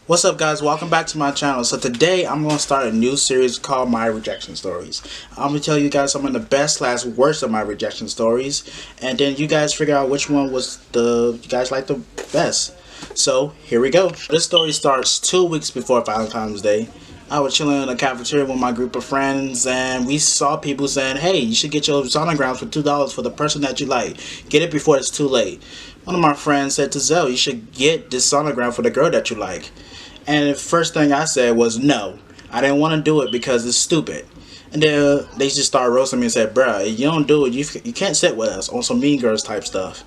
What's up, guys? Welcome back to my channel. So today I'm going to start a new series called My Rejection Stories. I'm going to tell you guys some of the best / worst of my rejection stories, and then you guys figure out which one was you guys like the best. So here we go. This story starts 2 weeks before Valentine's Day. I was chilling in the cafeteria with my group of friends, and we saw people saying, "Hey, you should get your sonograms for $2 for the person that you like. Get it before it's too late." One of my friends said to Zell, "You should get this sonogram for the girl that you like." And the first thing I said was no. I didn't want to do it because it's stupid. And then they just started roasting me and said, "Bruh, if you don't do it, you can't sit with us," on some Mean Girls type stuff.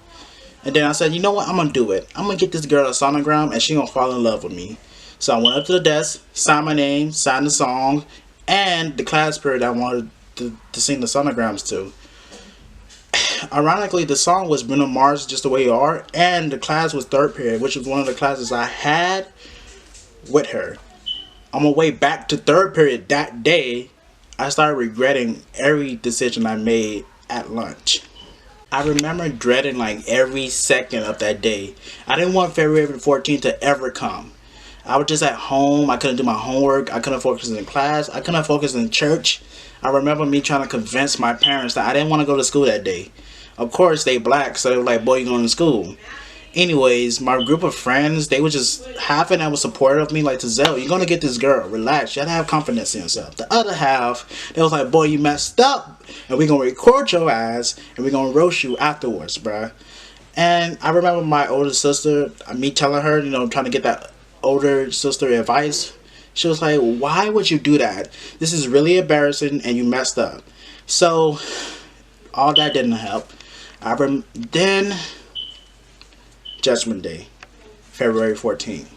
And then I said, "You know what? I'm going to do it. I'm going to get this girl a sonogram and she going to fall in love with me." So I went up to the desk, signed my name, signed the song, and the class period I wanted to sing the sonograms to. Ironically, the song was Bruno Mars, Just the Way You Are, and the class was third period, which was one of the classes I had with her. On my way back to third period that day, I started regretting every decision I made at lunch. I remember dreading like every second of that day. I didn't want February 14th to ever come. I was just at home. I couldn't do my homework. I couldn't focus in class. I couldn't focus in church. I remember me trying to convince my parents that I didn't want to go to school that day. Of course, they black, so they were like, "Boy, you going to school?" Anyways, my group of friends, they were just half of them was supportive of me, like, "Zell, you're gonna get this girl. Relax. You gotta have confidence in yourself." The other half, they was like, "Boy, you messed up, and we're gonna record your ass, and we're gonna roast you afterwards, bruh." And I remember my older sister, me telling her, trying to get that older sister advice. She was like, "Why would you do that? This is really embarrassing, and you messed up." So, all that didn't help. Then Judgment Day, February 14th.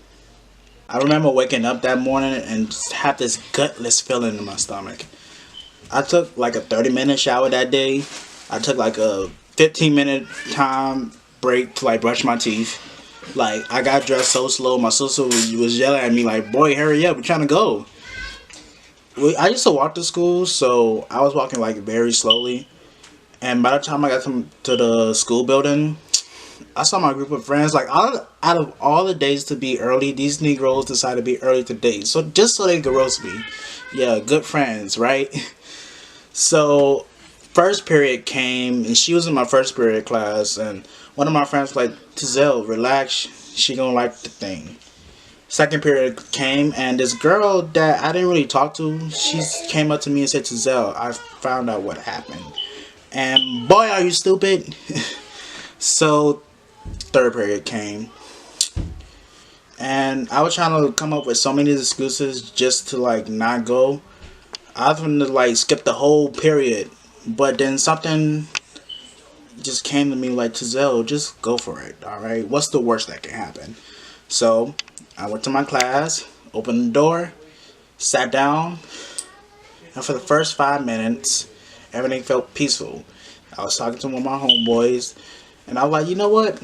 I remember waking up that morning and just have this gutless feeling in my stomach. I took like a 30-minute shower that day. I took like a 15-minute time break to like brush my teeth. Like, I got dressed so slow. My sister was yelling at me like, "Boy, hurry up, we're trying to go." I used to walk to school, so I was walking like very slowly. And by the time I got to the school building, I saw my group of friends. Like, out of all the days to be early, these Negroes decided to be early today. So just so they could roast me. Yeah, good friends, right? So first period came, and she was in my first period class, and one of my friends was like, "Tizelle, relax, she gonna like the thing." Second period came, and this girl that I didn't really talk to, she came up to me and said, "Tizelle, I found out what happened. And boy, are you stupid." So third period came, and I was trying to come up with so many excuses just to like not go. I was going to like skip the whole period, but then something just came to me like, "Tizelle, just go for it, alright? What's the worst that can happen?" So I went to my class, opened the door, sat down, and for the first 5 minutes, everything felt peaceful. I was talking to one of my homeboys, and I was like, "You know what?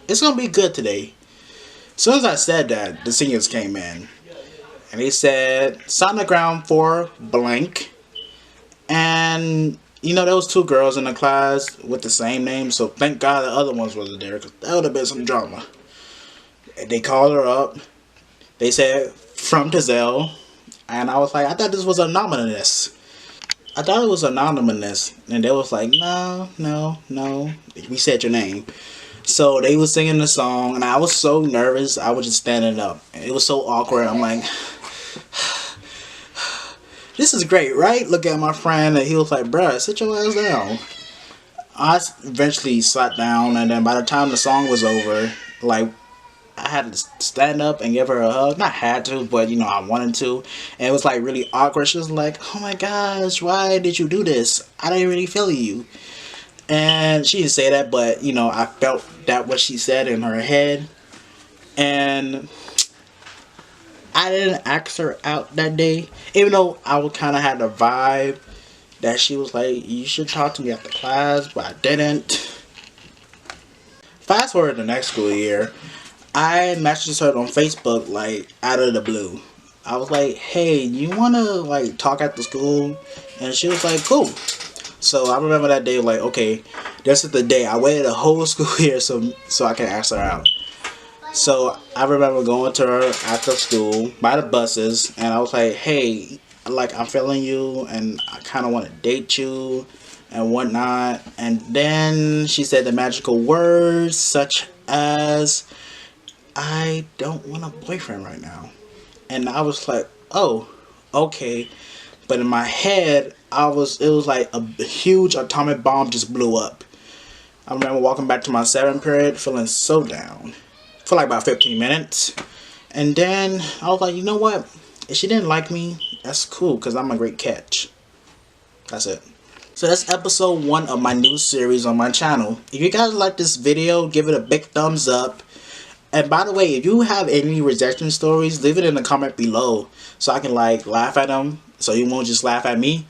It's gonna be good today." As soon as I said that, the seniors came in, and they said, "Sonogram for blank." And there was 2 girls in the class with the same name, so thank God the other ones wasn't there, because that would have been some drama. And they called her up. They said, "From Tizelle," and I was like, "I thought this was anonymous." I thought it was anonymous, and they was like, "No, we said your name." So they was singing the song, and I was so nervous, I was just standing up. It was so awkward. I'm like, "This is great, right?" Look at my friend, and he was like, "Bruh, sit your ass down." I eventually sat down, and then by the time the song was over, like, I had to stand up and give her a hug. Not had to, but I wanted to. And it was like really awkward. She was like, "Oh my gosh, why did you do this? I didn't really feel you." And she didn't say that, but I felt that what she said in her head. And I didn't ask her out that day, even though I would kind of had the vibe that she was like, "You should talk to me after class," but I didn't. Fast forward to the next school year, I messaged her on Facebook like out of the blue. I was like, "Hey, you wanna like talk after school?" And she was like, "Cool." So I remember that day, like, okay, this is the day. I waited a whole school year so I can ask her out. So I remember going to her after school by the buses, and I was like, "Hey, like I'm feeling you, and I kind of want to date you, and whatnot." And then she said the magical words such as, "I don't want a boyfriend right now," and I was like, "Oh, okay." But in my head, it was like a huge atomic bomb just blew up. I remember walking back to my 7th period feeling so down for like about 15 minutes. And then I was like, you know what? If she didn't like me, that's cool because I'm a great catch. That's it. So that's episode 1 of my new series on my channel. If you guys like this video, give it a big thumbs up. And by the way, if you have any rejection stories, leave it in the comment below so I can like laugh at them, so you won't just laugh at me.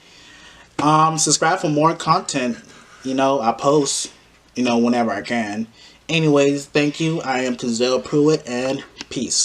Subscribe for more content. You know, I post, you know, whenever I can. Anyways, thank you. I am Tazell Pruitt, and peace.